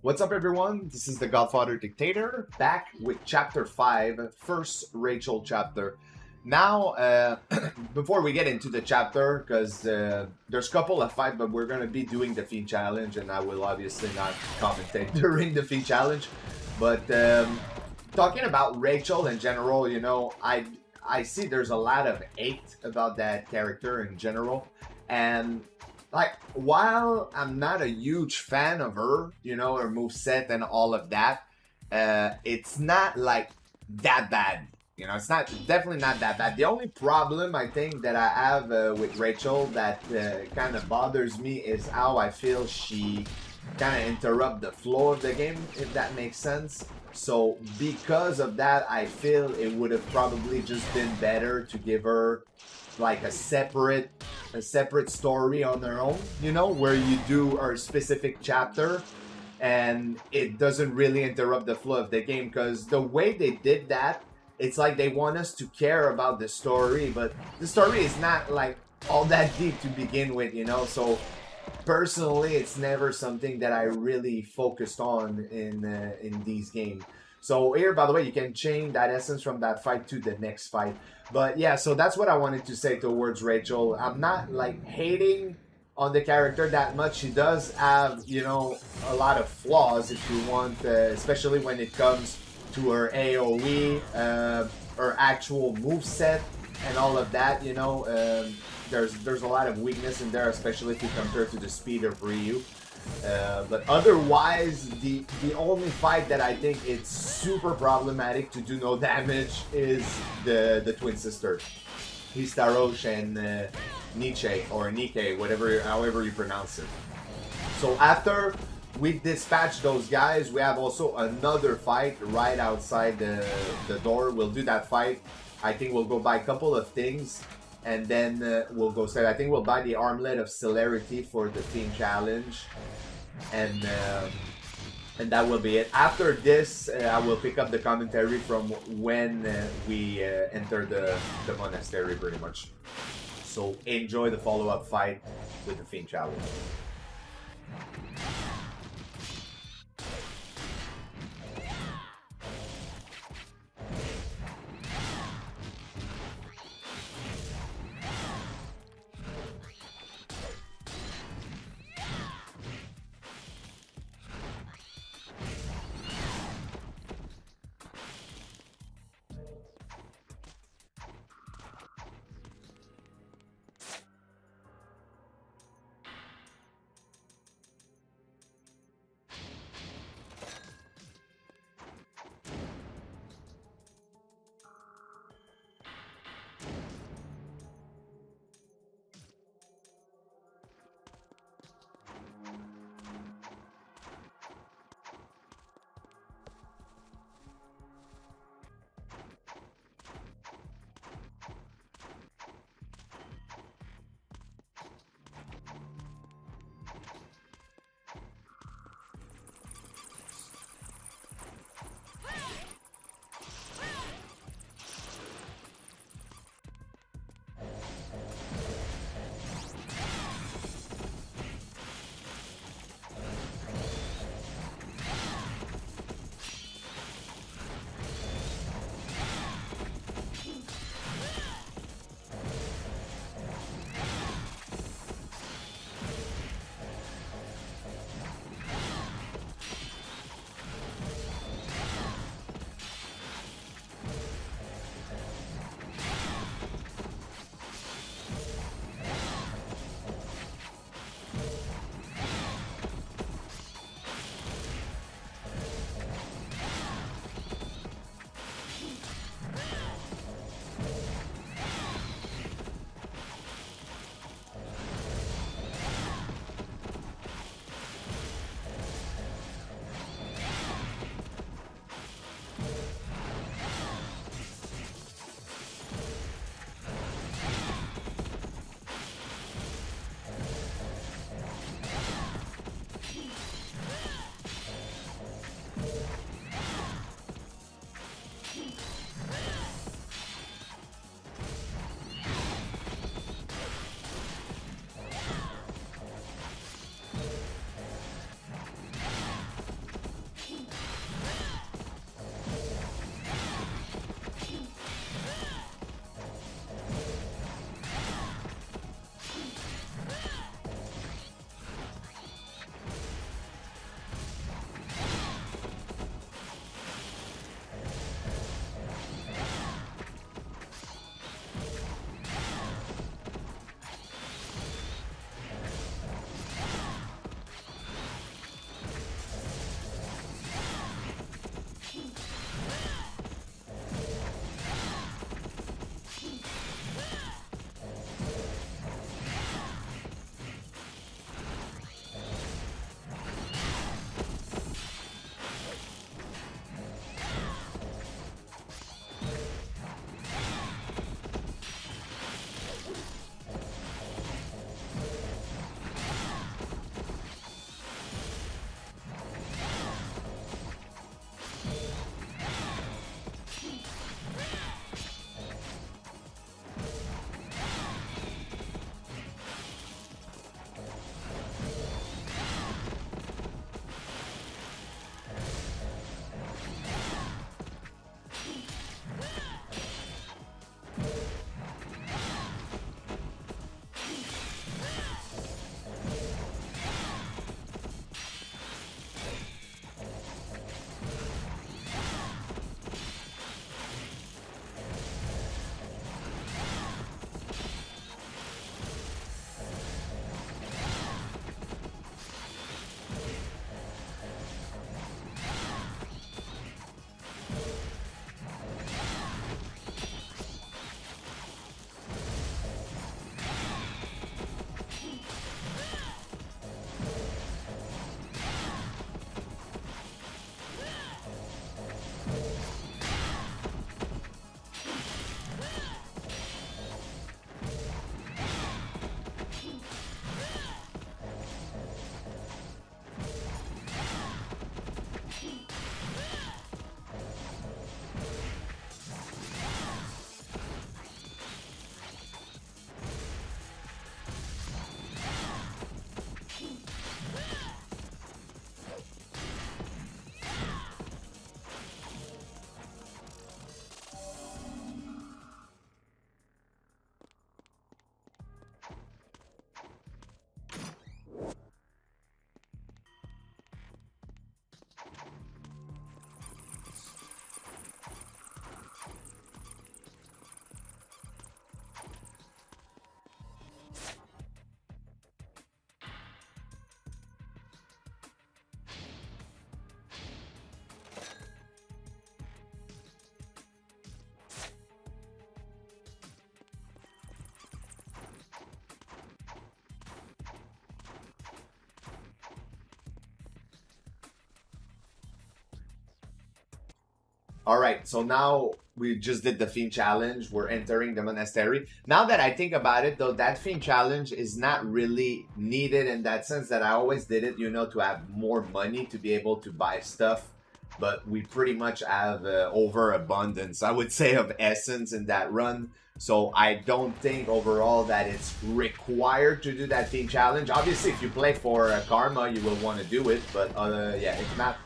What's up, everyone? This is the Godfather Dictator back with Chapter 5, first Rachel chapter. Now, before we get into the chapter, because there's a couple of fights, but we're going to be doing the Fiend Challenge, and I will obviously not commentate during the Fiend Challenge. But talking about Rachel in general, I see there's a lot of hate about that character in general. And like, while I'm not a huge fan of her, her moveset and all of that, it's not like that bad. It's not definitely not that bad. The only problem I think that I have with Rachel that kind of bothers me is how I feel she kind of interrupt the flow of the game, if that makes sense. So because of that, I feel it would have probably just been better to give her like a separate story on their own, where you do a specific chapter and it doesn't really interrupt the flow of the game, because the way they did that, it's like they want us to care about the story, but the story is not like all that deep to begin with, so personally it's never something that I really focused on in these games. So here, by the way, you can change that essence from that fight to the next fight. But yeah, so that's what I wanted to say towards Rachel. I'm not like hating on the character that much. She does have, a lot of flaws, if you want, especially when it comes to her AoE, her actual move set, and all of that. There's a lot of weakness in there, especially if you compare to the speed of Ryu. But otherwise, the only fight that I think it's super problematic to do no damage is the twin sisters, Histarosh and Nietzsche, or Nike, however you pronounce it. So after we dispatch those guys, we have also another fight right outside the door. We'll do that fight. I think we'll go buy a couple of things, and then we'll go say, I think we'll buy the Armlet of Celerity for the Fiend Challenge, and that will be it. After this, I will pick up the commentary from when we enter the monastery, pretty much. So enjoy the follow-up fight with the Fiend Challenge. All right, so now we just did the theme challenge. We're entering the monastery. Now that I think about it, though, that theme challenge is not really needed in that sense that I always did it, you know, to have more money to be able to buy stuff. But we pretty much have overabundance, I would say, of essence in that run. So I don't think overall that it's required to do that theme challenge. Obviously, if you play for Karma, you will want to do it. But yeah, if not,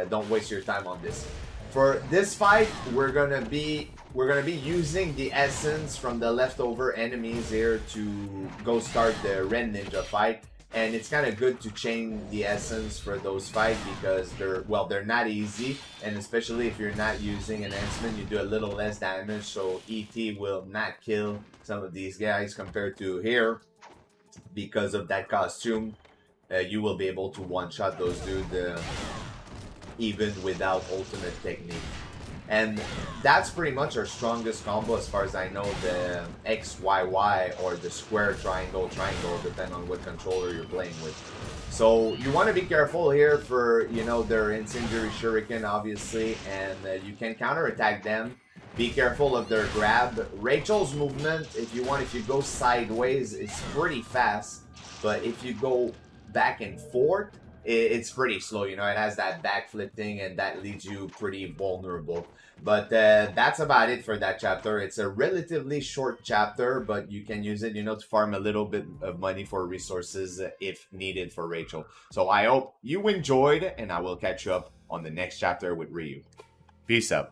don't waste your time on this. For this fight, we're gonna be using the essence from the leftover enemies here to go start the Ren Ninja fight. And it's kind of good to chain the essence for those fights because they're not easy, and especially if you're not using enhancement, you do a little less damage. So ET will not kill some of these guys compared to here because of that costume. You will be able to one-shot those dudes. Even without ultimate technique. And that's pretty much our strongest combo as far as I know, the XYY or the square triangle, depending on what controller you're playing with. So you want to be careful here for, you know, their incendiary shuriken, obviously, and you can counterattack them. Be careful of their grab. Rachel's movement, if you go sideways, it's pretty fast, but if you go back and forth, it's pretty slow, you know. It has that backflip thing, and that leaves you pretty vulnerable. But that's about it for that chapter. It's a relatively short chapter, but you can use it, you know, to farm a little bit of money for resources if needed for Rachel. So I hope you enjoyed, and I will catch you up on the next chapter with Ryu. Peace out.